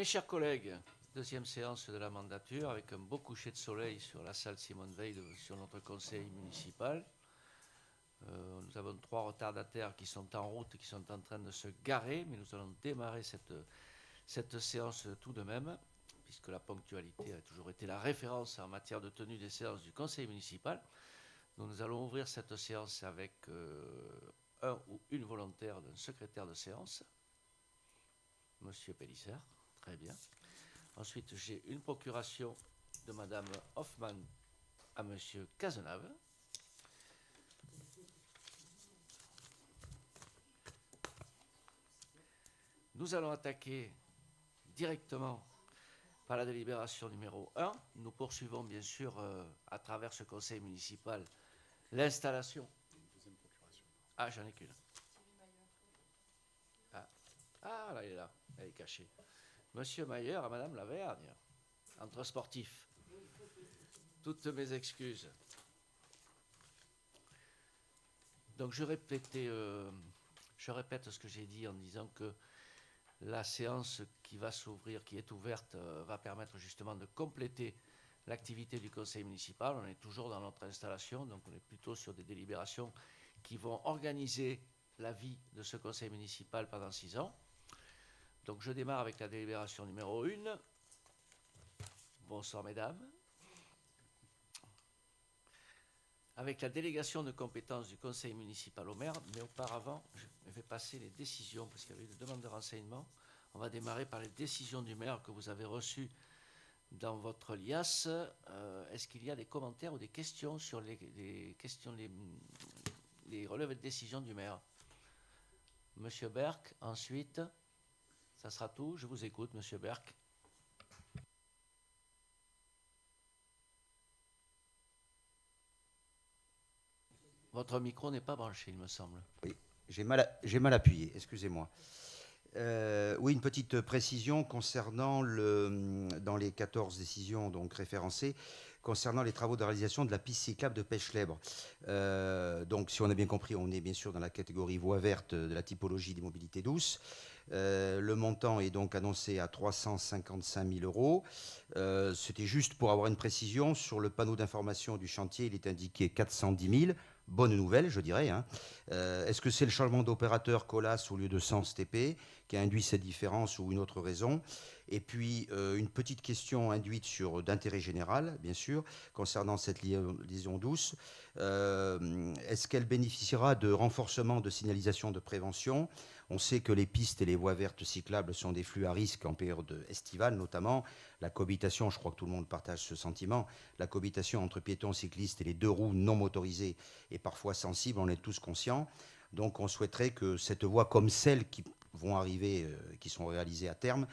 Mes chers collègues, deuxième séance de la mandature avec un beau coucher de soleil sur la salle Simone Veil, sur notre conseil municipal. Nous avons 3 retardataires qui sont en route, qui sont en train de se garer, mais nous allons démarrer cette séance tout de même, puisque la ponctualité a toujours été la référence en matière de tenue des séances du conseil municipal. Donc nous allons ouvrir cette séance avec un ou une volontaire d'un secrétaire de séance, Monsieur Pélissard. Très bien. Ensuite, j'ai une procuration de Madame Hoffmann à Monsieur Cazenave. Nous allons attaquer directement par la délibération numéro 1. Nous poursuivons bien sûr à travers ce conseil municipal l'installation. Ah, j'en ai qu'une. Ah, là, il est là. Elle est cachée. Monsieur Mayer à Madame Lavergne, entre sportifs. Toutes mes excuses. Donc je répète ce que j'ai dit en disant que la séance qui va s'ouvrir, qui est ouverte, va permettre justement de compléter l'activité du conseil municipal. On est toujours dans notre installation, donc on est plutôt sur des délibérations qui vont organiser la vie de ce conseil municipal pendant 6 ans. Donc je démarre avec la délibération numéro 1. Bonsoir mesdames. Avec la délégation de compétences du conseil municipal au maire, mais auparavant, je vais passer les décisions, parce qu'il y avait une demande de renseignement. On va démarrer par les décisions du maire que vous avez reçues dans votre liasse. Est-ce qu'il y a des commentaires ou des questions sur les relevés de décision du maire? Monsieur Berck, ensuite, ça sera tout. Je vous écoute, Monsieur Berck. Votre micro n'est pas branché, il me semble. Oui, j'ai mal appuyé, excusez-moi. Oui, une petite précision concernant dans les 14 décisions donc référencées, concernant les travaux de réalisation de la piste cyclable de Pêche-Lèbre. Donc, si on a bien compris, on est bien sûr dans la catégorie voie verte de la typologie des mobilités douces. Le montant est donc annoncé à 355 000 euros. C'était juste pour avoir une précision. Sur le panneau d'information du chantier, il est indiqué 410 000. Bonne nouvelle, je dirais. Est-ce que c'est le changement d'opérateur Colas au lieu de Sens TP qui a induit cette différence ou une autre raison? Et puis, une petite question induite d'intérêt général, bien sûr, concernant cette liaison douce. Est-ce qu'elle bénéficiera de renforcement de signalisation de prévention? On sait que les pistes et les voies vertes cyclables sont des flux à risque en période estivale notamment. La cohabitation, je crois que tout le monde partage ce sentiment, la cohabitation entre piétons, cyclistes et les 2 roues non motorisées est parfois sensible, on est tous conscients. Donc on souhaiterait que cette voie, comme celles qui vont arriver, qui sont réalisées à terme,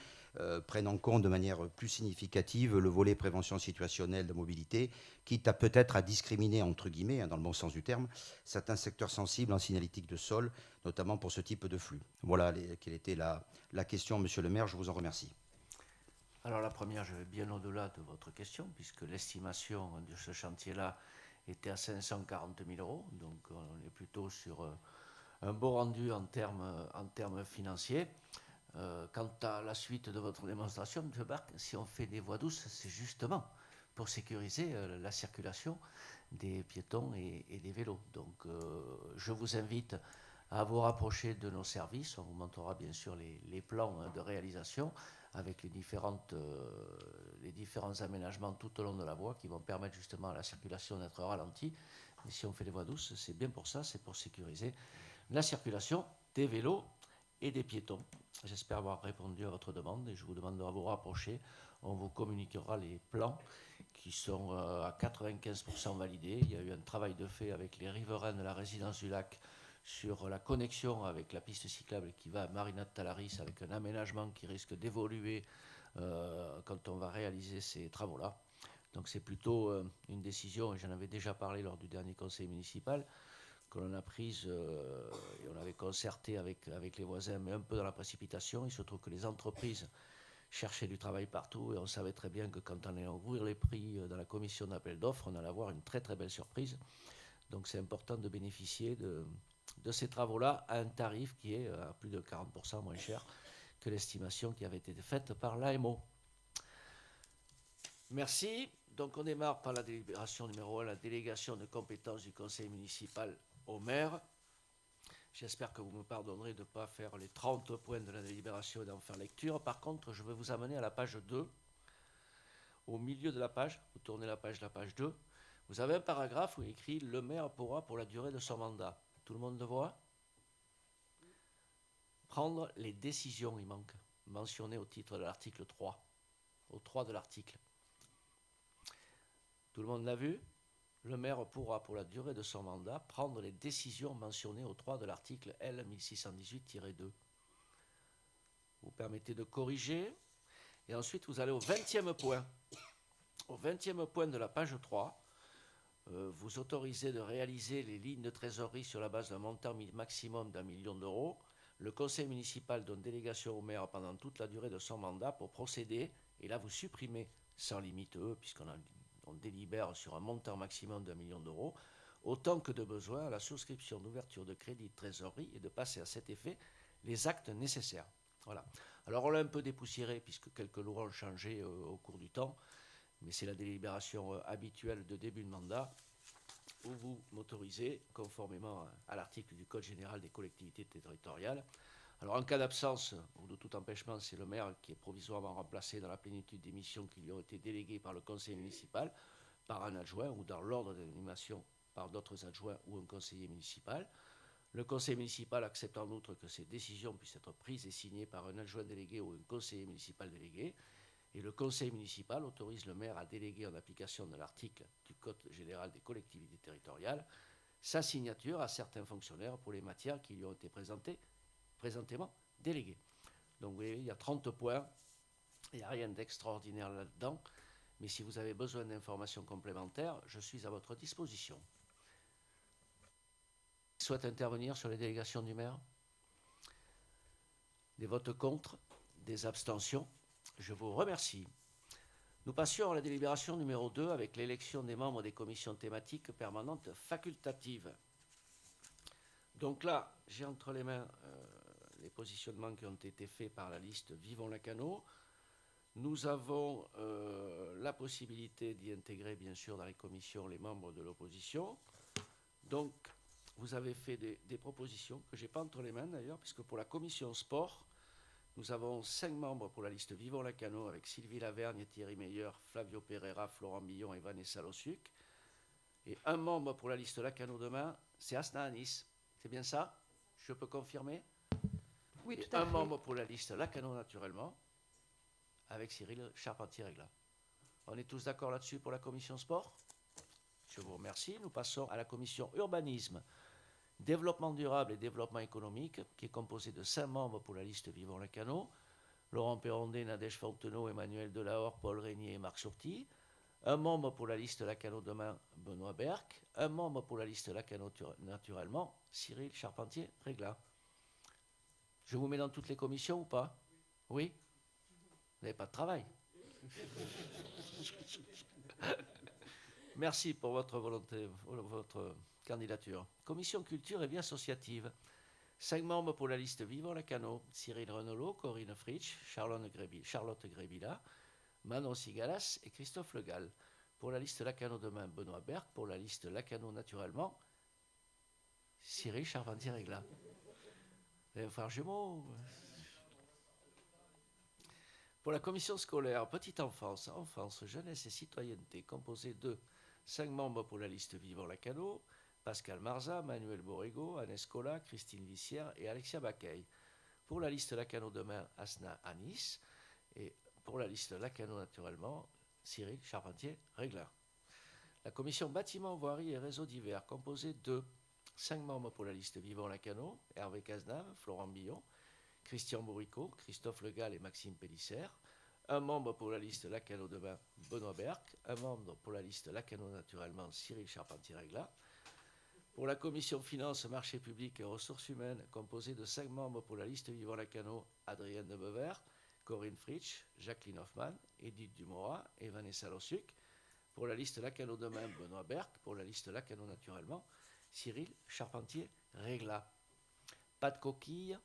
prennent en compte de manière plus significative le volet prévention situationnelle de mobilité, quitte à peut-être à discriminer, entre guillemets, dans le bon sens du terme, certains secteurs sensibles en signalétique de sol, notamment pour ce type de flux. Voilà quelle était la question, monsieur le maire, je vous en remercie. Alors la première, je vais bien au-delà de votre question, puisque l'estimation de ce chantier-là était à 540 000 euros, donc on est plutôt sur un beau rendu en termes financiers. Quant à la suite de votre démonstration, M. Barck, si on fait des voies douces, c'est justement pour sécuriser la circulation des piétons et des vélos. Donc je vous invite à vous rapprocher de nos services. On vous montrera bien sûr les plans de réalisation avec les différents aménagements tout au long de la voie qui vont permettre justement à la circulation d'être ralentie. Mais si on fait des voies douces, c'est bien pour ça, c'est pour sécuriser la circulation des vélos et des piétons. J'espère avoir répondu à votre demande et je vous demande de vous rapprocher. On vous communiquera les plans qui sont à 95% validés. Il y a eu un travail de fait avec les riverains de la résidence du lac sur la connexion avec la piste cyclable qui va à Marina de Talaris avec un aménagement qui risque d'évoluer quand on va réaliser ces travaux-là. Donc c'est plutôt une décision, et j'en avais déjà parlé lors du dernier conseil municipal, que l'on a prise et on avait concerté avec les voisins, mais un peu dans la précipitation. Il se trouve que les entreprises cherchaient du travail partout et on savait très bien que quand on allait ouvrir les prix dans la commission d'appel d'offres, on allait avoir une très très belle surprise. Donc c'est important de bénéficier de ces travaux-là à un tarif qui est à plus de 40% moins cher que l'estimation qui avait été faite par l'AMO. Merci. Donc on démarre par la délibération numéro 1, la délégation de compétences du conseil municipal au maire. J'espère que vous me pardonnerez de ne pas faire les 30 points de la délibération et d'en faire lecture. Par contre, je vais vous amener à la page 2. Au milieu de la page, vous tournez la page 2, vous avez un paragraphe où il est écrit « Le maire pourra, pour la durée de son mandat ». Tout le monde le voit ? Prendre les décisions, il manque, mentionnées au titre de l'article 3, au 3 de l'article. Tout le monde l'a vu ? Le maire pourra, pour la durée de son mandat, prendre les décisions mentionnées au 3 de l'article L 1618-2. Vous permettez de corriger, et ensuite vous allez au 20e point. Au 20e point de la page 3, vous autorisez de réaliser les lignes de trésorerie sur la base d'un montant maximum d'1 million d'euros. Le conseil municipal donne délégation au maire pendant toute la durée de son mandat pour procéder, et là vous supprimez sans limite puisqu'on délibère sur un montant maximum d'1 million d'euros, autant que de besoin à la souscription d'ouverture de crédit de trésorerie et de passer à cet effet les actes nécessaires. Voilà. Alors on l'a un peu dépoussiéré puisque quelques lois ont changé au cours du temps, mais c'est la délibération habituelle de début de mandat où vous m'autorisez, conformément à l'article du Code général des collectivités territoriales. Alors en cas d'absence ou de tout empêchement, c'est le maire qui est provisoirement remplacé dans la plénitude des missions qui lui ont été déléguées par le conseil municipal, par un adjoint ou dans l'ordre d'animation par d'autres adjoints ou un conseiller municipal. Le conseil municipal accepte en outre que ces décisions puissent être prises et signées par un adjoint délégué ou un conseiller municipal délégué. Et le conseil municipal autorise le maire à déléguer en application de l'article du Code général des collectivités territoriales sa signature à certains fonctionnaires pour les matières qui lui ont été présentément déléguées. Donc vous voyez, il y a 30 points, il n'y a rien d'extraordinaire là-dedans, mais si vous avez besoin d'informations complémentaires, je suis à votre disposition. Qui souhaite intervenir sur les délégations du maire ? Des votes contre ? Des abstentions ? Je vous remercie. Nous passions à la délibération numéro 2 avec l'élection des membres des commissions thématiques permanentes facultatives. Donc là, j'ai entre les mains les positionnements qui ont été faits par la liste Vivons Lacanau. Nous avons la possibilité d'y intégrer, bien sûr, dans les commissions, les membres de l'opposition. Donc, vous avez fait des propositions que je n'ai pas entre les mains d'ailleurs, puisque pour la commission sport, nous avons 5 membres pour la liste Vivons Lacanau avec Sylvie Lavergne, Thierry Meyer, Flavio Pereira, Florent Billon et Vanessa Lossuc. Et un membre pour la liste Lacanau demain, c'est Asna Anis. C'est bien ça ? Je peux confirmer ? Oui, et tout à fait. Un membre pour la liste Lacanau naturellement, avec Cyril Charpentier-Régla. On est tous d'accord là-dessus pour la commission sport ? Je vous remercie. Nous passons à la commission urbanisme, développement durable et développement économique, qui est composée de 5 membres pour la liste Vivons Lacanau. Laurent Perrondet, Nadège Fontenot, Emmanuel Delahore, Paul Régnier et Marc Sourty. Un membre pour la liste Lacanau demain, Benoît Berck. Un membre pour la liste Lacanau naturellement, Cyril Charpentier-Régla. Je vous mets dans toutes les commissions ou pas ? Oui ? Vous n'avez pas de travail. Merci pour votre volonté, votre candidature. Commission culture et vie associative. 5 membres pour la liste Vivons Lacanau, Cyril Renelot, Corinne Fritsch, Charlotte Grébilla, Manon Sigalas et Christophe Le Gall. Pour la liste Lacanau demain, Benoît Berck. Pour la liste Lacanau naturellement, Cyril Charpentier-Régla. Vous avez un frère jumeau ? Pour la commission scolaire, petite enfance, enfance, jeunesse et citoyenneté, composée de 5 membres pour la liste Vivons Lacanau, Pascal Marza, Manuel Borrego, Anne Escola, Christine Lissière et Alexia Baquet. Pour la liste Lacanau demain, Asna Anis. Et pour la liste Lacanau naturellement, Cyril Charpentier-Régla. La commission bâtiment, voirie et réseaux divers, composée de 5 membres pour la liste Vivons Lacanau, Hervé Cazenave, Florent Billon, Christian Bourrico, Christophe Le Gall et Maxime Pélissère. Un membre pour la liste Lacanau demain, Benoît Berck. Un membre pour la liste Lacanau naturellement, Cyril Charpentier-Régla. Pour la commission finances, marché public et ressources humaines, composée de 5 membres pour la liste Vivons Lacanau, Adrien Debever, Corinne Fritsch, Jacqueline Hoffmann, Edith Dumorat et Vanessa Lossuc. Pour la liste Lacanau demain, Benoît Berck. Pour la liste Lacanau naturellement, Cyril Charpentier-Régla. Pas de coquille,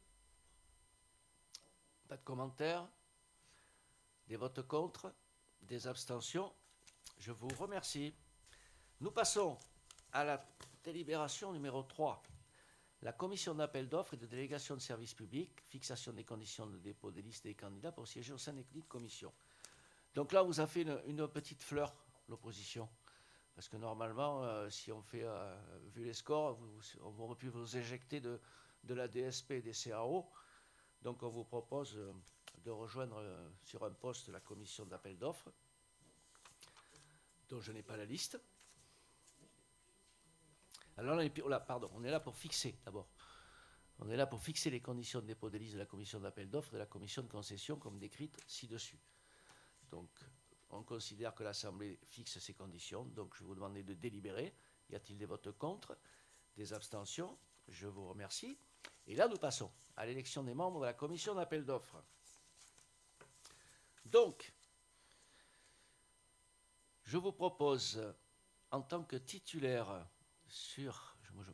Pas de commentaires? Des votes contre? Des abstentions? Je vous remercie. Nous passons à la délibération numéro 3. La commission d'appel d'offres et de délégation de services publics, fixation des conditions de dépôt des listes des candidats pour siéger au sein des commissions. Donc là, vous avez fait une petite fleur, l'opposition. Parce que normalement, si on fait, vu les scores, on aurait pu vous éjecter de la DSP et des CAO. Donc on vous propose de rejoindre sur un poste la commission d'appel d'offres, dont je n'ai pas la liste. Alors là, pardon, on est là pour fixer d'abord. On est là pour fixer les conditions de dépôt des listes de la commission d'appel d'offres et de la commission de concession comme décrites ci-dessus. Donc on considère que l'Assemblée fixe ces conditions. Donc je vais vous demander de délibérer. Y a-t-il des votes contre? Des abstentions? Je vous remercie. Et là, nous passons à l'élection des membres de la commission d'appel d'offres. Donc, je vous propose, en tant que titulaire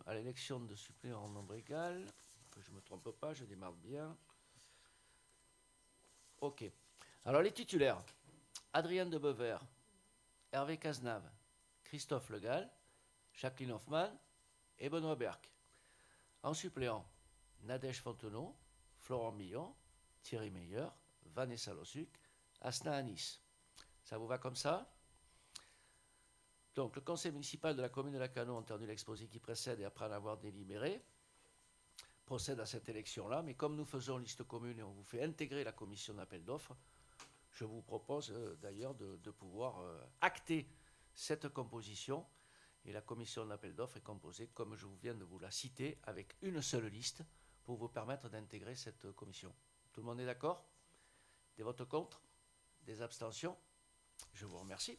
à l'élection de suppléants en nombre égal, que je ne me trompe pas, je démarre bien. OK. Alors, les titulaires, Adrien de Bever, Hervé Cazenave, Christophe Le Gall, Jacqueline Hoffmann et Benoît Berck. En suppléant, Nadège Fontenot, Florent Millon, Thierry Meyer, Vanessa Lossuc, Asna Anis. Ça vous va comme ça? Donc, le conseil municipal de la commune de Lacanau, entendu l'exposé qui précède et après en avoir délibéré, procède à cette élection-là. Mais comme nous faisons liste commune et on vous fait intégrer la commission d'appel d'offres, je vous propose d'ailleurs de pouvoir acter cette composition. Et la commission d'appel d'offres est composée, comme je viens de vous la citer, avec une seule liste pour vous permettre d'intégrer cette commission. Tout le monde est d'accord? Des votes contre? Des abstentions? Je vous remercie.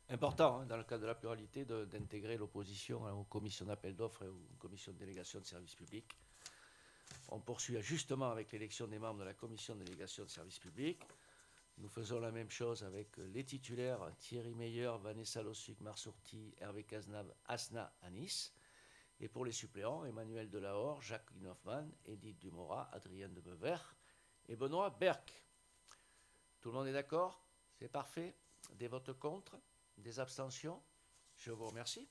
Important, hein, dans le cadre de la pluralité, d'intégrer l'opposition aux commissions d'appel d'offres et aux commissions de délégation de services publics. On poursuit justement avec l'élection des membres de la commission de délégation de services publics. Nous faisons la même chose avec les titulaires Thierry Meyer, Vanessa Lossuc, Marsourti, Hervé Cazenave, Asna Anis. Et pour les suppléants, Emmanuel Delahore, Jacqueline Hoffmann, Edith Dumorat, Adrien de Bever et Benoît Berck. Tout le monde est d'accord? C'est parfait. Des votes contre? Des abstentions? Je vous remercie.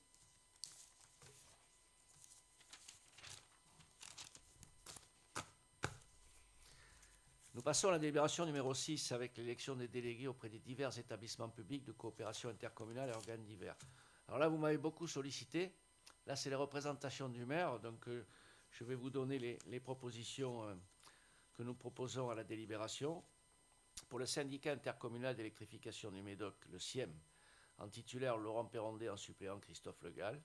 Nous passons à la délibération numéro 6 avec l'élection des délégués auprès des divers établissements publics de coopération intercommunale et organes divers. Alors là, vous m'avez beaucoup sollicité. Là, c'est les représentations du maire. Donc, je vais vous donner les propositions que nous proposons à la délibération. Pour le syndicat intercommunal d'électrification du Médoc, le SIEM, en titulaire Laurent Perrondet, en suppléant Christophe Le Gall.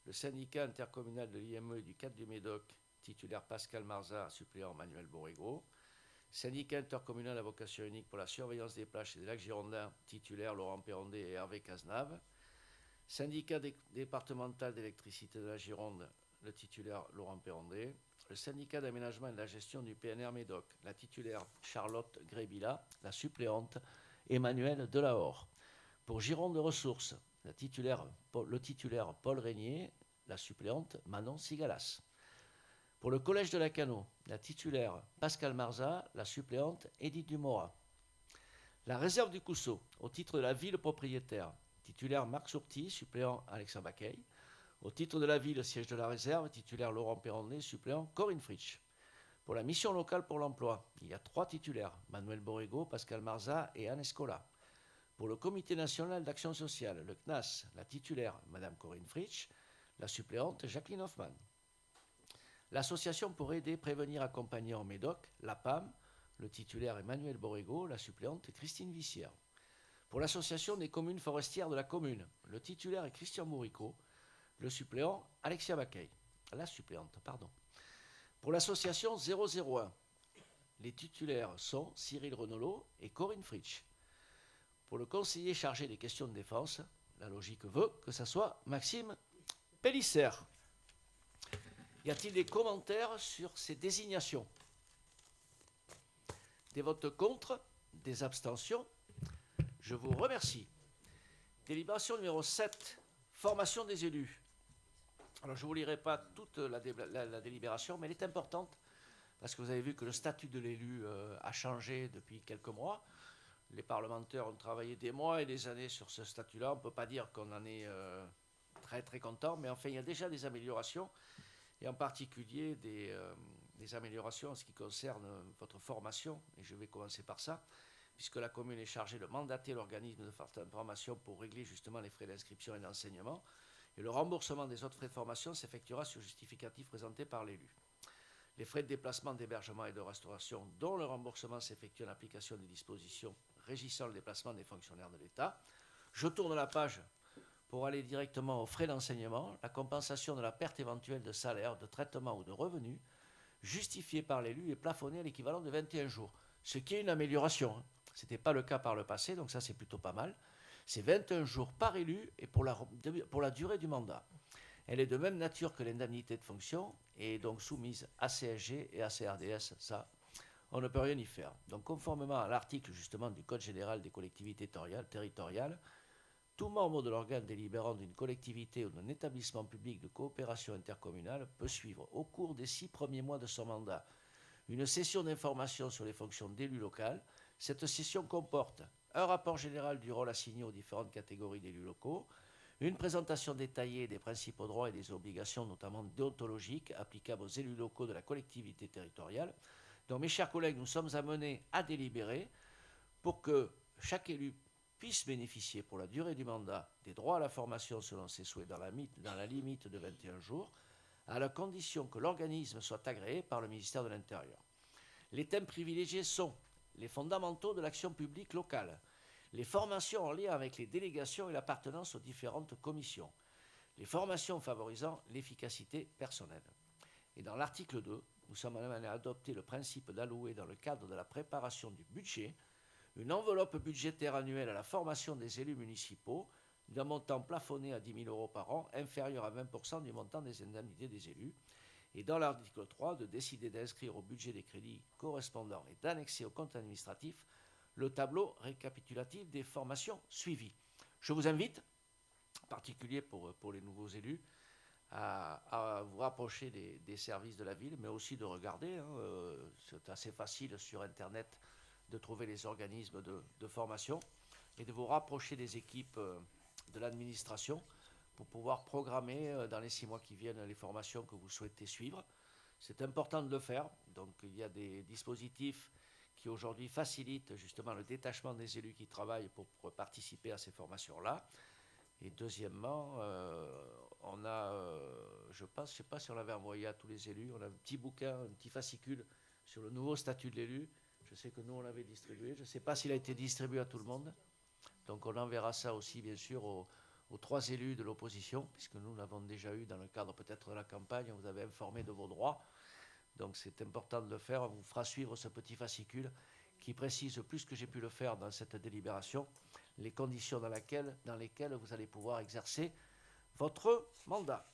Le syndicat intercommunal de l'IME du 4 du Médoc, titulaire Pascal Marza, suppléant Manuel Borrego. Syndicat intercommunal à vocation unique pour la surveillance des plages et des lacs girondins, titulaire Laurent Perrondet et Hervé Cazenave. Syndicat départemental d'électricité de la Gironde, le titulaire Laurent Perrondet. Le syndicat d'aménagement et de la gestion du PNR Médoc, la titulaire Charlotte Grébilla, la suppléante Emmanuel Delahore. Pour Gironde Ressources, le titulaire Paul Régnier, la suppléante Manon Sigalas. Pour le collège de Lacanau, la titulaire Pascal Marza, la suppléante Edith Dumorat. La réserve du Cousseau, au titre de la ville propriétaire, titulaire Marc Sourti, suppléant Alexandre Baquet. Au titre de la ville, siège de la réserve, titulaire Laurent Perrondet, suppléant Corinne Fritsch. Pour la mission locale pour l'emploi, il y a 3 titulaires, Manuel Borrego, Pascal Marza et Anne Escola. Pour le comité national d'action sociale, le CNAS, la titulaire Madame Corinne Fritsch, la suppléante Jacqueline Hoffmann. L'association pour aider, prévenir, accompagner en Médoc, la PAM, le titulaire Emmanuel Borrego, la suppléante Christine Vissière. Pour l'association des communes forestières de la commune, le titulaire est Christian Mourico, le suppléant Alexia Baquet, la suppléante, pardon. Pour l'association 001, les titulaires sont Cyril Renolo et Corinne Fritsch. Pour le conseiller chargé des questions de défense, la logique veut que ça soit Maxime Pélissère. Y a-t-il des commentaires sur ces désignations? Des votes contre? Des abstentions? Je vous remercie. Délibération numéro 7, formation des élus. Alors je ne vous lirai pas toute la délibération, mais elle est importante parce que vous avez vu que le statut de l'élu a changé depuis quelques mois. Les parlementaires ont travaillé des mois et des années sur ce statut-là. On ne peut pas dire qu'on en est très très content, mais enfin, il y a déjà des améliorations, et en particulier des améliorations en ce qui concerne votre formation, et je vais commencer par ça, puisque la commune est chargée de mandater l'organisme de formation pour régler justement les frais d'inscription et d'enseignement, et le remboursement des autres frais de formation s'effectuera sur justificatif présenté par l'élu. Les frais de déplacement, d'hébergement et de restauration, dont le remboursement s'effectue en application des dispositions régissant le déplacement des fonctionnaires de l'État. Je tourne la page pour aller directement aux frais d'enseignement, la compensation de la perte éventuelle de salaire, de traitement ou de revenus, justifiée par l'élu et plafonnée à l'équivalent de 21 jours, ce qui est une amélioration. Ce n'était pas le cas par le passé, donc ça c'est plutôt pas mal. C'est 21 jours par élu et pour la durée du mandat. Elle est de même nature que l'indemnité de fonction et est donc soumise à CSG et à CRDS. Ça, on ne peut rien y faire. Donc, conformément à l'article justement du Code général des collectivités territoriales, tout membre de l'organe délibérant d'une collectivité ou d'un établissement public de coopération intercommunale peut suivre au cours des 6 premiers mois de son mandat une session d'information sur les fonctions d'élu local. Cette session comporte un rapport général du rôle assigné aux différentes catégories d'élus locaux, une présentation détaillée des principaux droits et des obligations, notamment déontologiques, applicables aux élus locaux de la collectivité territoriale. Donc, mes chers collègues, nous sommes amenés à délibérer pour que chaque élu puisse bénéficier pour la durée du mandat des droits à la formation selon ses souhaits dans la limite de 21 jours, à la condition que l'organisme soit agréé par le ministère de l'Intérieur. Les thèmes privilégiés sont les fondamentaux de l'action publique locale, les formations en lien avec les délégations et l'appartenance aux différentes commissions, les formations favorisant l'efficacité personnelle. Et dans l'article 2, nous sommes amenés à adopter le principe d'allouer dans le cadre de la préparation du budget une enveloppe budgétaire annuelle à la formation des élus municipaux d'un montant plafonné à 10 000 euros par an, inférieur à 20% du montant des indemnités des élus. Et dans l'article 3, de décider d'inscrire au budget des crédits correspondants et d'annexer au compte administratif le tableau récapitulatif des formations suivies. Je vous invite, en particulier pour les nouveaux élus, à vous rapprocher des services de la ville, mais aussi de regarder. C'est assez facile sur Internet de trouver les organismes de formation et de vous rapprocher des équipes de l'administration pour pouvoir programmer dans les 6 mois qui viennent les formations que vous souhaitez suivre. C'est important de le faire. Donc il y a des dispositifs qui aujourd'hui facilitent justement le détachement des élus qui travaillent pour participer à ces formations-là. Et deuxièmement, on a, je ne sais pas si on l'avait envoyé à tous les élus, on a un petit bouquin, un petit fascicule sur le nouveau statut de l'élu. Je sais que nous, on l'avait distribué. Je ne sais pas s'il a été distribué à tout le monde. Donc on enverra ça aussi, bien sûr, aux 3 élus de l'opposition, puisque nous l'avons déjà eu dans le cadre peut-être de la campagne. On vous avait informé de vos droits. Donc c'est important de le faire. On vous fera suivre ce petit fascicule qui précise plus que j'ai pu le faire dans cette délibération, les conditions dans lesquelles vous allez pouvoir exercer votre mandat.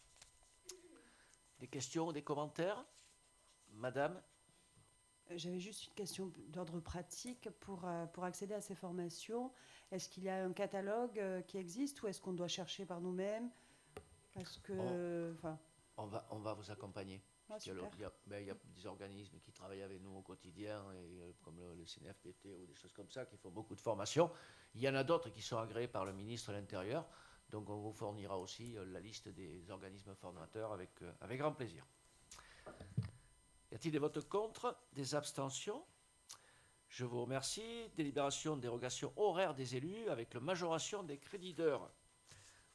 Des questions, des commentaires, madame? J'avais juste une question d'ordre pratique. Pour accéder à ces formations, est-ce qu'il y a un catalogue qui existe ou est-ce qu'on doit chercher par nous-mêmes? Parce que, on va vous accompagner. Ah, Il y a des organismes qui travaillent avec nous au quotidien, comme le CNFPT ou des choses comme ça, qui font beaucoup de formations. Il y en a d'autres qui sont agréés par le ministre de l'Intérieur. Donc on vous fournira aussi la liste des organismes formateurs avec grand plaisir. Y a-t-il des votes contre? Des abstentions? Je vous remercie. Délibération de dérogation horaire des élus avec la majoration des crédits d'heures.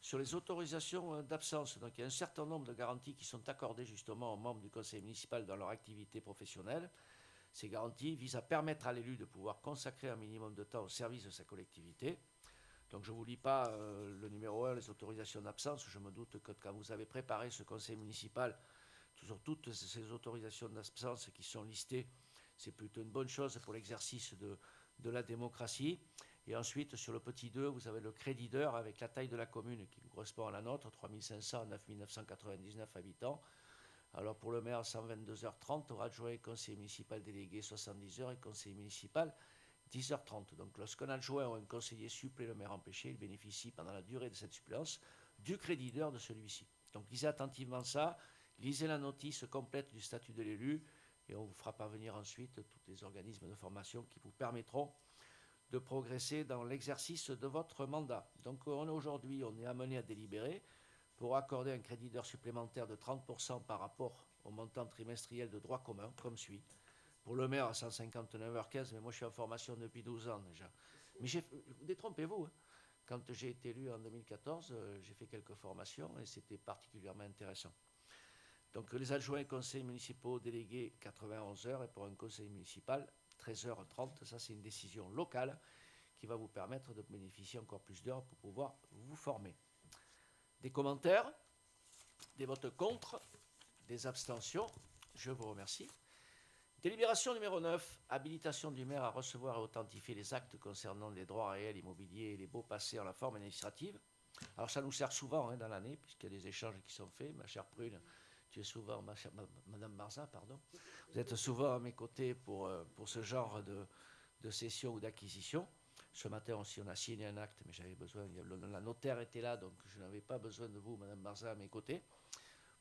Sur les autorisations d'absence, donc il y a un certain nombre de garanties qui sont accordées justement aux membres du conseil municipal dans leur activité professionnelle. Ces garanties visent à permettre à l'élu de pouvoir consacrer un minimum de temps au service de sa collectivité. Donc je ne vous lis pas le numéro 1, les autorisations d'absence. Je me doute que quand vous avez préparé ce conseil municipal, sur toutes ces autorisations d'absence qui sont listées, c'est plutôt une bonne chose pour l'exercice de la démocratie. Et ensuite, sur le petit 2, vous avez le crédit d'heure avec la taille de la commune qui correspond à la nôtre, 3500, 9999 habitants. Alors pour le maire, 122h30, au adjoint conseiller municipal délégué, 70h et conseiller municipal, 10h30. Donc lorsqu'un adjoint ou un conseiller supplée le maire empêché, il bénéficie pendant la durée de cette suppléance du crédit d'heure de celui-ci. Donc lisez attentivement ça, lisez la notice complète du statut de l'élu, et on vous fera parvenir ensuite tous les organismes de formation qui vous permettront de progresser dans l'exercice de votre mandat. Donc aujourd'hui, on est amené à délibérer pour accorder un crédit d'heure supplémentaire de 30% par rapport au montant trimestriel de droit commun, comme suit. Pour le maire, à 159h15, mais moi je suis en formation depuis 12 ans déjà. Mais détrompez-vous, hein. Quand j'ai été élu en 2014, j'ai fait quelques formations et c'était particulièrement intéressant. Donc les adjoints et conseillers municipaux délégués 91 heures et pour un conseil municipal 13h30. Ça c'est une décision locale qui va vous permettre de bénéficier encore plus d'heures pour pouvoir vous former. Des commentaires, des votes contre, des abstentions. Je vous remercie. Délibération numéro 9, habilitation du maire à recevoir et authentifier les actes concernant les droits réels immobiliers et les baux passés en la forme administrative. Alors ça nous sert souvent dans l'année, puisqu'il y a des échanges qui sont faits. Ma chère Prune, tu es souvent, Madame Marza, pardon, vous êtes souvent à mes côtés pour ce genre de cession ou d'acquisition. Ce matin aussi, on a signé un acte, mais j'avais besoin, la notaire était là, donc je n'avais pas besoin de vous, Madame Marza, à mes côtés,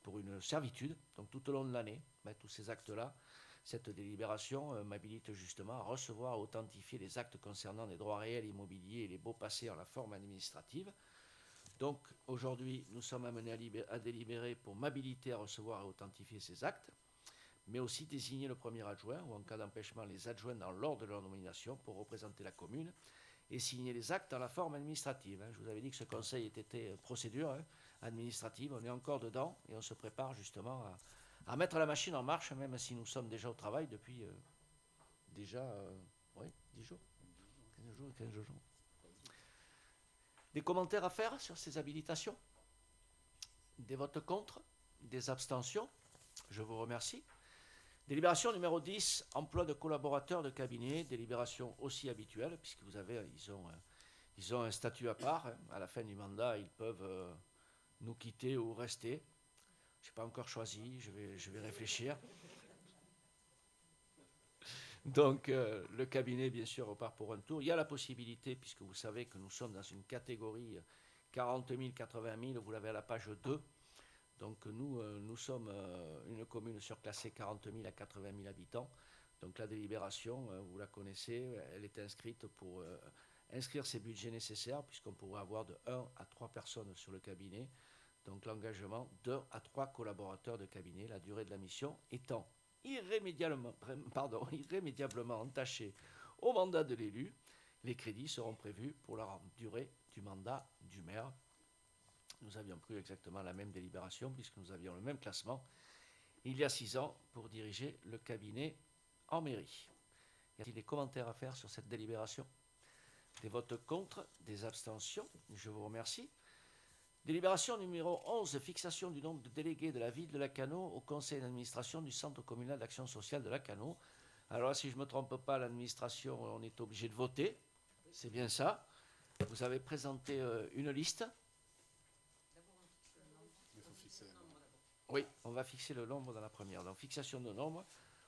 pour une servitude. Donc tout au long de l'année, tous ces actes-là, cette délibération m'habilite justement à recevoir et authentifier les actes concernant les droits réels immobiliers et les baux passés en la forme administrative. Donc aujourd'hui, nous sommes amenés à délibérer pour m'habiliter à recevoir et authentifier ces actes, mais aussi désigner le premier adjoint ou en cas d'empêchement les adjoints dans l'ordre de leur nomination pour représenter la commune et signer les actes dans la forme administrative. Je vous avais dit que ce conseil était procédure administrative, on est encore dedans et on se prépare justement à mettre la machine en marche, même si nous sommes déjà au travail depuis déjà 10 jours, 15 jours. Des commentaires à faire sur ces habilitations? Des votes contre? Des abstentions? Je vous remercie. Délibération numéro 10, emploi de collaborateurs de cabinet. Délibération aussi habituelle, puisque ils ont un statut à part. À la fin du mandat, ils peuvent nous quitter ou rester. Je n'ai pas encore choisi, je vais réfléchir. Donc, le cabinet, bien sûr, repart pour un tour. Il y a la possibilité, puisque vous savez que nous sommes dans une catégorie 40 000, 80 000, vous l'avez à la page 2. Donc, nous sommes une commune surclassée 40 000 à 80 000 habitants. Donc, la délibération, vous la connaissez, elle est inscrite pour inscrire ces budgets nécessaires, puisqu'on pourrait avoir de 1 à 3 personnes sur le cabinet. Donc, l'engagement de 1 à 3 collaborateurs de cabinet, la durée de la mission étant irrémédiablement entachée au mandat de l'élu. Les crédits seront prévus pour la durée du mandat du maire. Nous avions pris exactement la même délibération puisque nous avions le même classement il y a 6 ans pour diriger le cabinet en mairie. Y a-t-il des commentaires à faire sur cette délibération? Des votes contre? Des abstentions? Je vous remercie. Délibération numéro 11, fixation du nombre de délégués de la ville de Lacanau au conseil d'administration du centre communal d'action sociale de Lacanau. Alors là, si je ne me trompe pas, l'administration, on est obligé de voter. C'est bien ça. Vous avez présenté une liste. Oui, on va fixer le nombre dans la première. Donc, fixation de nombre.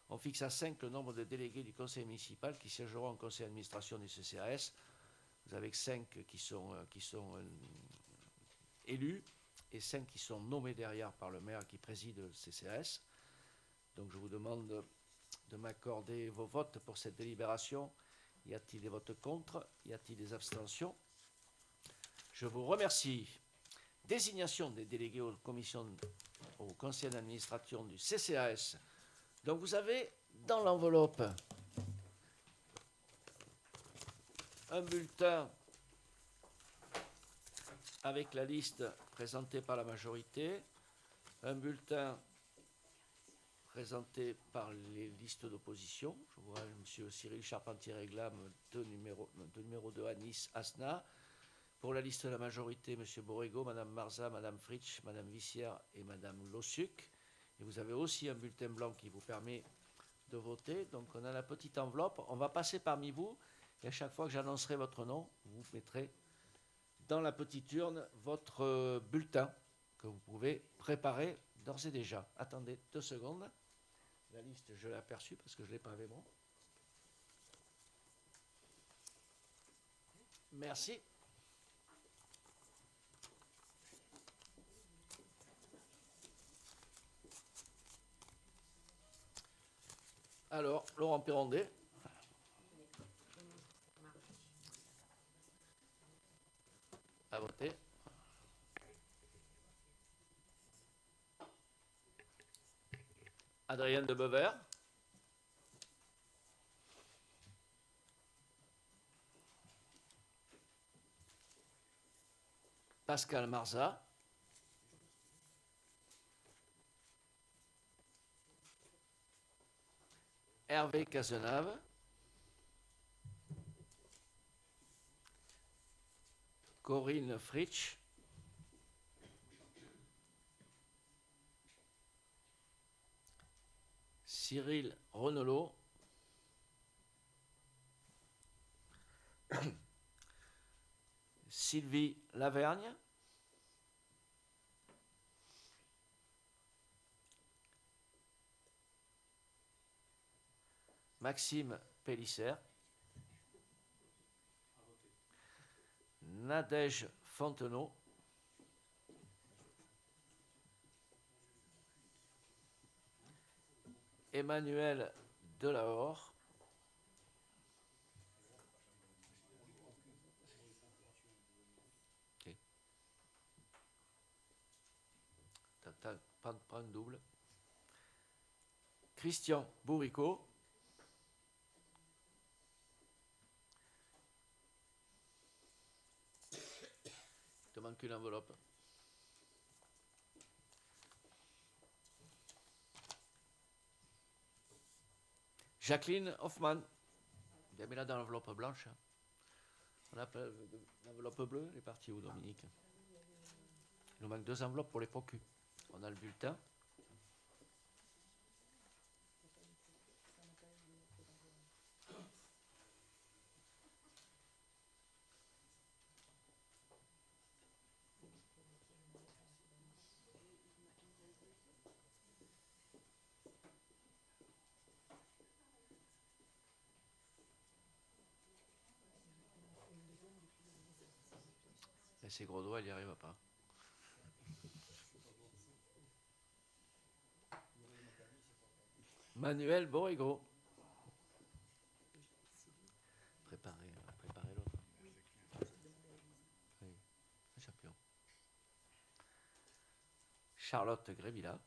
On fixe à 5 le nombre de délégués du conseil municipal qui siégeront au conseil d'administration du CCAS. Vous avez 5 qui sont élus et 5 qui sont nommés derrière par le maire qui préside le CCAS. Donc je vous demande de m'accorder vos votes pour cette délibération. Y a-t-il des votes contre? Y a-t-il des abstentions? Je vous remercie. Désignation des délégués au conseil d'administration du CCAS. Donc vous avez dans l'enveloppe un bulletin avec la liste présentée par la majorité, un bulletin présenté par les listes d'opposition. Je vois M. Cyril Charpentier-Réglam, de numéro 2 à Nice, Asna. Pour la liste de la majorité, M. Borrego, Mme Marza, Mme Fritsch, Mme Vissière et Mme Lossuc. Et vous avez aussi un bulletin blanc qui vous permet de voter. Donc on a la petite enveloppe. On va passer parmi vous. Et à chaque fois que j'annoncerai votre nom, vous mettrez dans la petite urne votre bulletin que vous pouvez préparer d'ores et déjà. Attendez 2 secondes. La liste, je l'ai aperçue parce que je ne l'ai pas avec moi. Merci. Alors, Laurent Perrondet. À voter. Adrien de Bever. Pascal Marza. Hervé Cazenave. Corinne Fritsch. Cyril Renelot. Sylvie Lavergne. Maxime Pélissère. Nadège Fontenot. Emmanuel Delahore. Okay. Pas de double. Christian Bourrico. Il te manque une enveloppe. Jacqueline Hoffman. Bien mis là dans l'enveloppe blanche. On appelle l'enveloppe bleue, elle est partie où, Dominique? Il nous manque 2 enveloppes pour les procus. On a le bulletin. Et ces gros doigts, il n'y arrive pas. Manuel Borrego. Préparez l'autre. Oui, un champion. Charlotte Grévilla.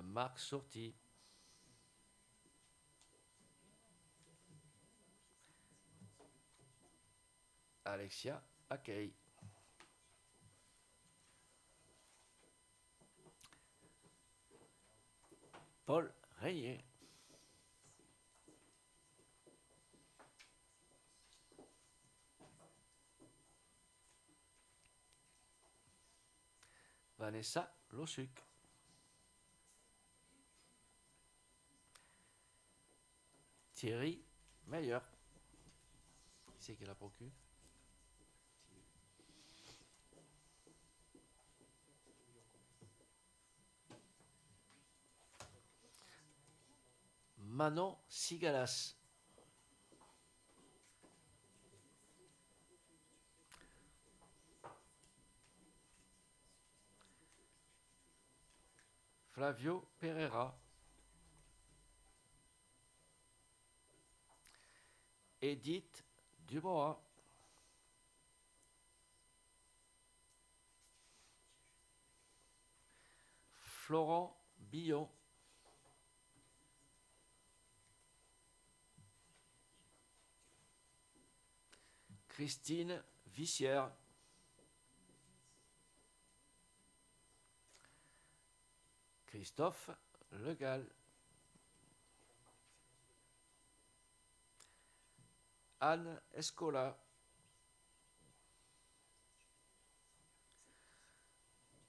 Marc Sorti. Alexia Paquet. Paul Régnier. Vanessa Lossuc. Thierry Meyer. Qui c'est qui l'a procuré? Manon Sigalas. Flavio Pereira. Edith Dubois. Florent Billon. Christine Vissière. Christophe Legal. Anne Escola.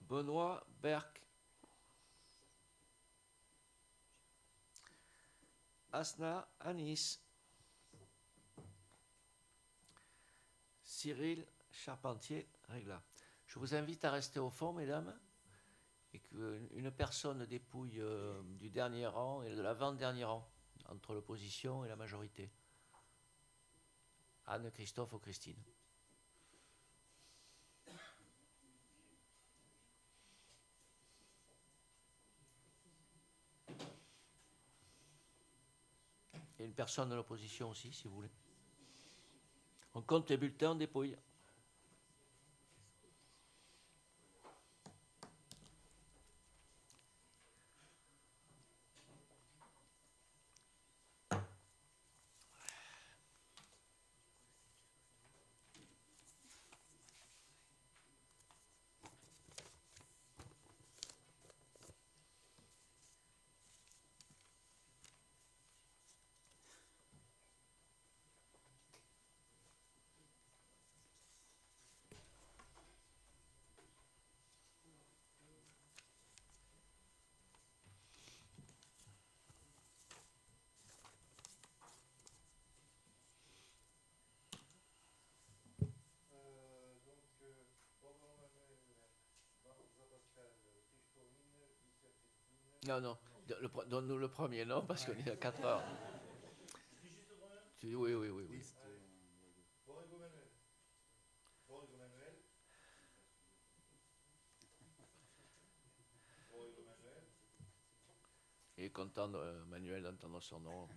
Benoît Berck. Asna Anis. Cyril Charpentier-Régla. Je vous invite à rester au fond, mesdames, et qu'une personne dépouille du dernier rang et de l'avant-dernier rang, entre l'opposition et la majorité. Anne, Christophe ou Christine. Il y a une personne de l'opposition aussi, si vous voulez. On compte les bulletins, on dépouille. Non, non. Donne-nous le premier, non, parce qu'on est à 4 heures. Oui, oui, oui, oui. Il est content, Manuel, d'entendre son nom.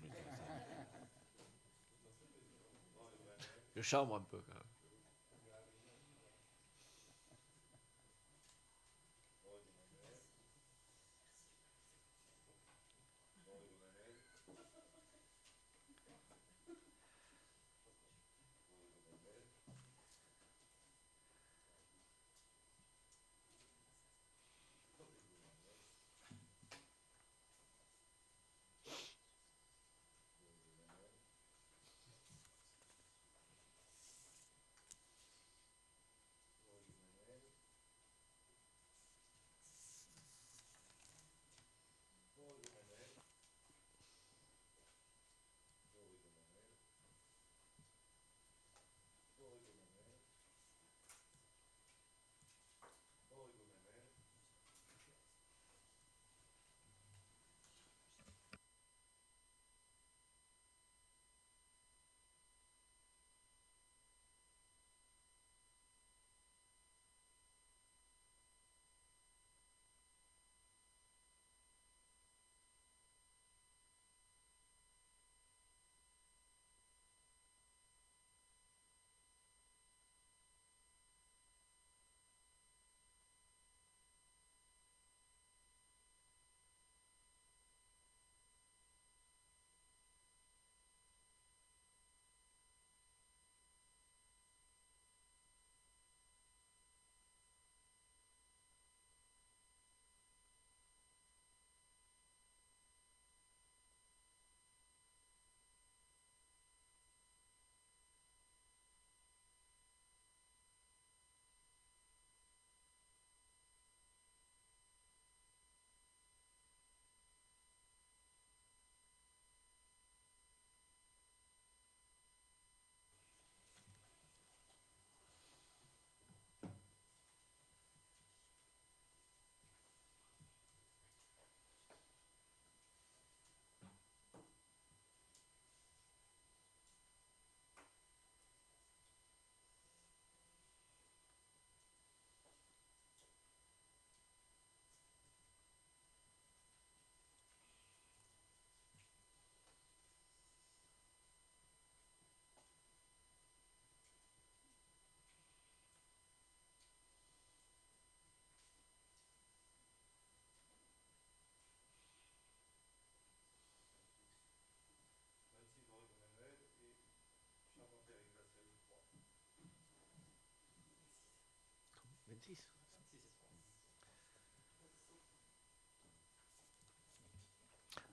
Je chambre un peu, quand même.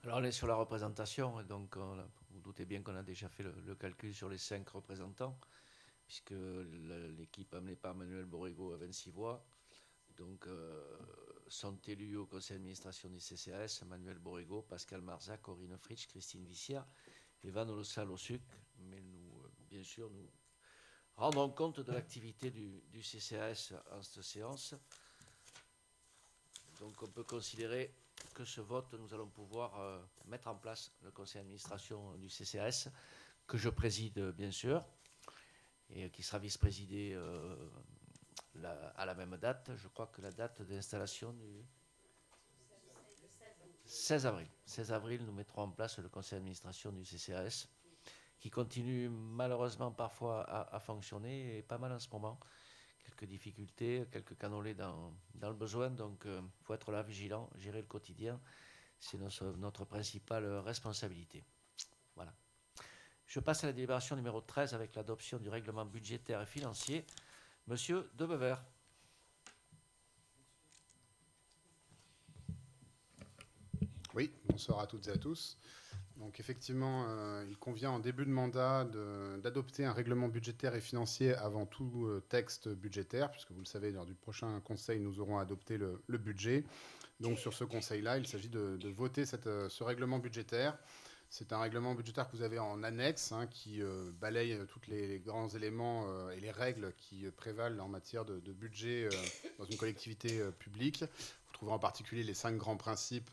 Alors on est sur la représentation, et donc vous doutez bien qu'on a déjà fait le calcul sur les 5 représentants, puisque l'équipe amenée par Manuel Borrego a 26 voix. Donc sont élus au conseil d'administration du CCAS Manuel Borrego, Pascal Marzac, Corinne Fritsch, Christine Vissière et Van Olossal-Osuc. Mais nous, bien sûr, nous rendons compte de l'activité du CCAS en cette séance. Donc on peut considérer que ce vote, nous allons pouvoir mettre en place le conseil d'administration du CCAS, que je préside bien sûr, et qui sera vice-présidé à la même date. Je crois que la date d'installation du 16 avril. 16 avril, nous mettrons en place le conseil d'administration du CCAS, qui continue malheureusement parfois à fonctionner, et pas mal en ce moment. Quelques difficultés, quelques canolés dans le besoin, donc il faut être là, vigilant, gérer le quotidien, c'est notre principale responsabilité. Voilà. Je passe à la délibération numéro 13 avec l'adoption du règlement budgétaire et financier. Monsieur Debever. Oui, bonsoir à toutes et à tous. Donc effectivement, il convient en début de mandat d'adopter un règlement budgétaire et financier avant tout texte budgétaire, puisque vous le savez, lors du prochain conseil, nous aurons adopté le budget. Donc sur ce conseil-là, il s'agit de voter ce règlement budgétaire. C'est un règlement budgétaire que vous avez en annexe, qui balaye tous les grands éléments et les règles qui prévalent en matière de budget dans une collectivité publique. Vous trouverez en particulier les 5 grands principes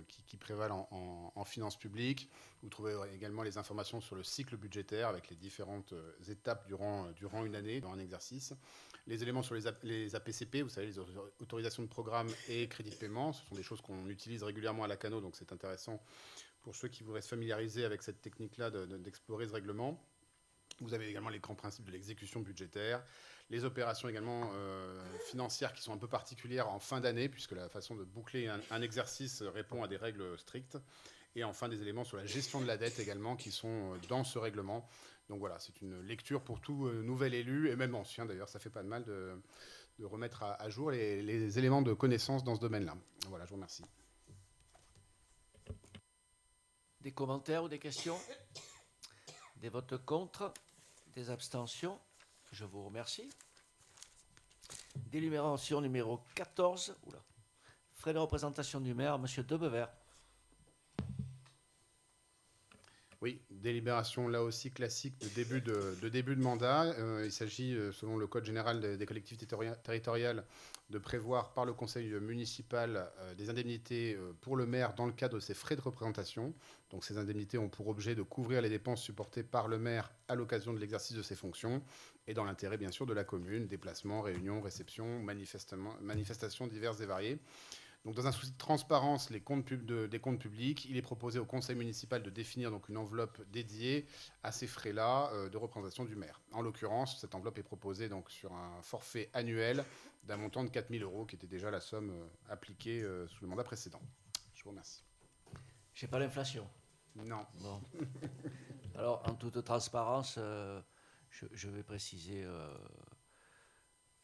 qui prévalent en finances publiques. Vous trouverez également les informations sur le cycle budgétaire avec les différentes étapes durant une année, dans un exercice. Les éléments sur les APCP, vous savez, les autorisations de programme et crédits de paiement, ce sont des choses qu'on utilise régulièrement à la Cano, donc c'est intéressant pour ceux qui voudraient se familiariser avec cette technique-là d'explorer ce règlement. Vous avez également les grands principes de l'exécution budgétaire, les opérations également financières qui sont un peu particulières en fin d'année, puisque la façon de boucler un exercice répond à des règles strictes. Et enfin, des éléments sur la gestion de la dette également qui sont dans ce règlement. Donc voilà, c'est une lecture pour tout nouvel élu, et même ancien d'ailleurs, ça fait pas de mal de remettre à jour les éléments de connaissance dans ce domaine-là. Voilà, je vous remercie. Des commentaires ou des questions? Des votes contre? Des abstentions? Je vous remercie. Délibération numéro 14. Oula. Frais de représentation du maire, monsieur Debever. Oui, délibération là aussi classique de début de mandat. Il s'agit, selon le Code général des collectivités territoriales, de prévoir par le conseil municipal des indemnités pour le maire dans le cadre de ses frais de représentation. Donc ces indemnités ont pour objet de couvrir les dépenses supportées par le maire à l'occasion de l'exercice de ses fonctions et dans l'intérêt bien sûr de la commune, déplacements, réunions, réceptions, manifestations diverses et variées. Donc, dans un souci de transparence des comptes publics, il est proposé au conseil municipal de définir donc une enveloppe dédiée à ces frais-là de représentation du maire. En l'occurrence, cette enveloppe est proposée donc sur un forfait annuel d'un montant de 4 000 €, qui était déjà la somme appliquée sous le mandat précédent. Je vous remercie. Je n'ai pas l'inflation. Non. Bon. Alors, en toute transparence, je vais préciser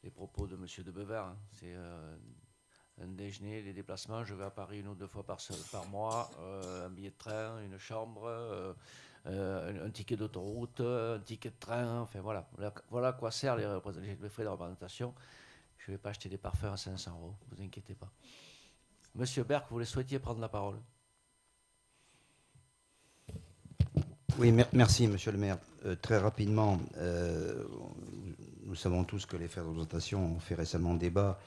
les propos de M. Debever. C'est un déjeuner, les déplacements. Je vais à Paris 1 ou 2 fois par mois, un billet de train, une chambre, un ticket d'autoroute, un ticket de train. Enfin, voilà à quoi servent les frais de représentation. Je ne vais pas acheter des parfums à 500 €, vous inquiétez pas. Monsieur Berck, vous souhaitiez prendre la parole? Oui, merci, monsieur le maire. Très rapidement, nous savons tous que les frais de représentation ont fait récemment débat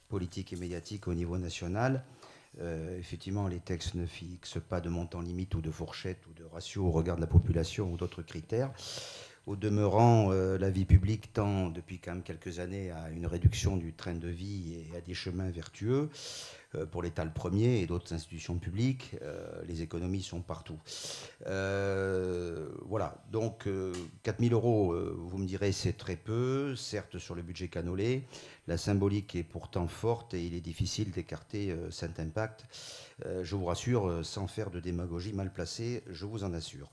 politique et médiatique au niveau national. Effectivement, les textes ne fixent pas de montant limite ou de fourchette ou de ratio au regard de la population ou d'autres critères. Au demeurant, la vie publique tend depuis quand même quelques années à une réduction du train de vie et à des chemins vertueux. Pour l'État le premier et d'autres institutions publiques, les économies sont partout. Voilà, donc 4 000 €, vous me direz, c'est très peu, certes sur le budget canolé. La symbolique est pourtant forte et il est difficile d'écarter cet impact. Je vous rassure, sans faire de démagogie mal placée, je vous en assure.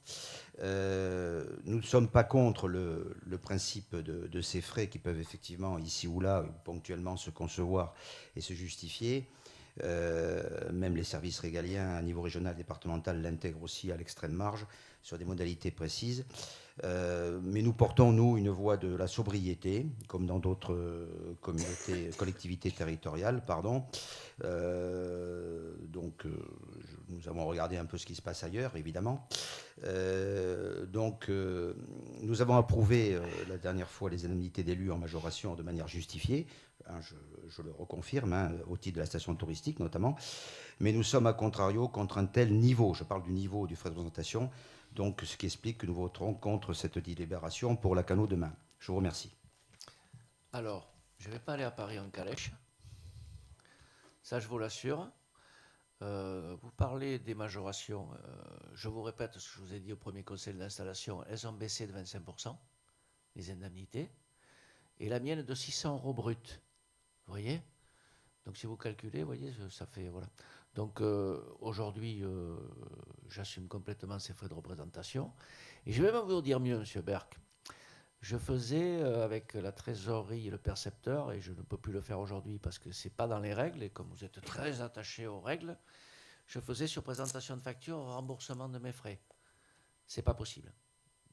Nous ne sommes pas contre le principe de ces frais qui peuvent effectivement, ici ou là, ponctuellement se concevoir et se justifier. Même les services régaliens à niveau régional, départemental l'intègrent aussi à l'extrême marge sur des modalités précises. Mais nous portons, nous, une voie de la sobriété, comme dans d'autres collectivités territoriales. Nous avons regardé un peu ce qui se passe ailleurs, évidemment. Nous avons approuvé la dernière fois les indemnités d'élus en majoration de manière justifiée. Je le reconfirme, au titre de la station touristique notamment. Mais nous sommes à contrario contre un tel niveau. Je parle du niveau du frais de représentation. Donc, ce qui explique que nous voterons contre cette délibération pour la Cano demain. Je vous remercie. Alors, je ne vais pas aller à Paris en calèche. Ça, je vous l'assure. Vous parlez des majorations. Je vous répète ce que je vous ai dit au premier conseil d'installation. Elles ont baissé de 25%, les indemnités. Et la mienne de 600 € brut. Vous voyez? Donc si vous calculez, vous voyez, ça fait... Voilà. Donc aujourd'hui, j'assume complètement ces frais de représentation. Et je vais même vous dire mieux, M. Berck. Je faisais avec la trésorerie et le percepteur, et je ne peux plus le faire aujourd'hui parce que ce n'est pas dans les règles, et comme vous êtes très attaché aux règles, je faisais sur présentation de facture remboursement de mes frais. Ce n'est pas possible.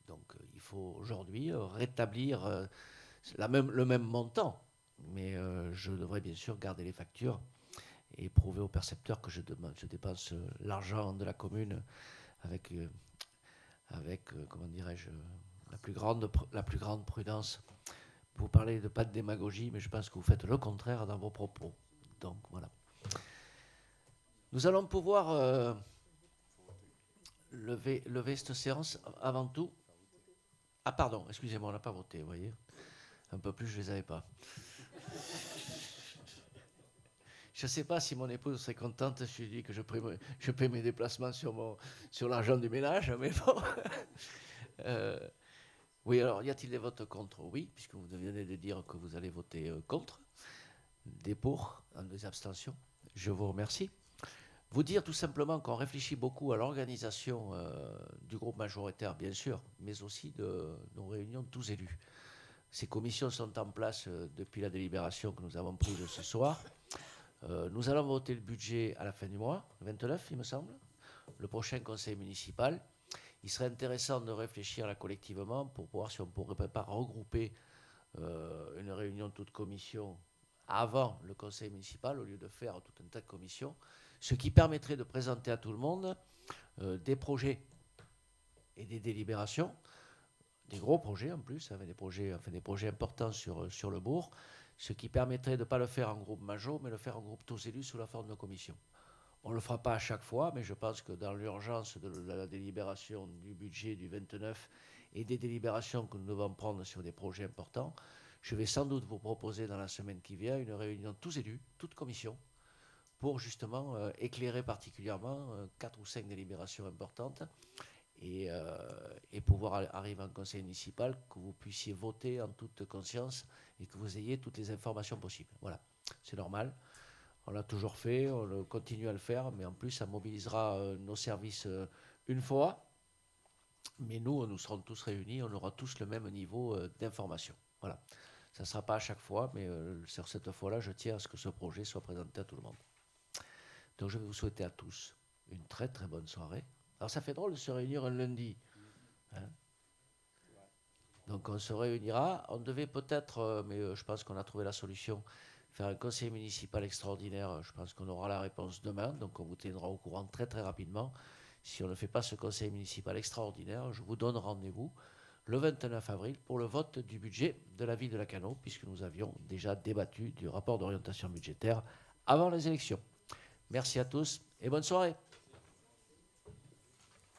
Donc il faut aujourd'hui rétablir le même montant, mais je devrais bien sûr garder les factures et prouver au percepteur que je dépense l'argent de la commune avec, comment dirais-je, la plus grande prudence. Vous parlez de pas de démagogie, mais je pense que vous faites le contraire dans vos propos. Donc voilà. Nous allons pouvoir lever cette séance avant tout. Ah pardon, excusez-moi, on n'a pas voté, vous voyez. Un peu plus, je ne les avais pas. Je ne sais pas si mon épouse serait contente si je dis que je paie mes déplacements sur l'argent du ménage, mais bon. Oui, alors, y a-t-il des votes contre? Oui, puisque vous venez de dire que vous allez voter contre. Des pour, des abstentions. Je vous remercie. Vous dire tout simplement qu'on réfléchit beaucoup à l'organisation du groupe majoritaire, bien sûr, mais aussi de nos réunions de tous élus. Ces commissions sont en place depuis la délibération que nous avons prise ce soir. Nous allons voter le budget à la fin du mois, le 29, il me semble, le prochain conseil municipal. Il serait intéressant de réfléchir là collectivement pour voir si on ne pourrait pas regrouper une réunion de toute commission avant le conseil municipal au lieu de faire tout un tas de commissions, ce qui permettrait de présenter à tout le monde des projets et des délibérations, des gros projets en plus, avec des projets importants sur le bourg, ce qui permettrait de ne pas le faire en groupe major, mais le faire en groupe tous élus sous la forme de commission. On ne le fera pas à chaque fois, mais je pense que dans l'urgence de la délibération du budget du 29 et des délibérations que nous devons prendre sur des projets importants, je vais sans doute vous proposer dans la semaine qui vient une réunion de tous élus, toutes commissions, pour justement éclairer particulièrement 4 ou 5 délibérations importantes et pouvoir arriver en conseil municipal, que vous puissiez voter en toute conscience et que vous ayez toutes les informations possibles. Voilà, c'est normal. On l'a toujours fait, on continue à le faire, mais en plus, ça mobilisera nos services une fois. Mais nous serons tous réunis, on aura tous le même niveau d'information. Voilà. Ça ne sera pas à chaque fois, mais sur cette fois-là, je tiens à ce que ce projet soit présenté à tout le monde. Donc, je vais vous souhaiter à tous une très très bonne soirée. Alors, ça fait drôle de se réunir un lundi. Hein. Donc, on se réunira. On devait peut-être, mais je pense qu'on a trouvé la solution, faire un conseil municipal extraordinaire. Je pense qu'on aura la réponse demain, donc on vous tiendra au courant très très rapidement. Si on ne fait pas ce conseil municipal extraordinaire, je vous donne rendez-vous le 29 avril pour le vote du budget de la ville de Lacanau, puisque nous avions déjà débattu du rapport d'orientation budgétaire avant les élections. Merci à tous et bonne soirée.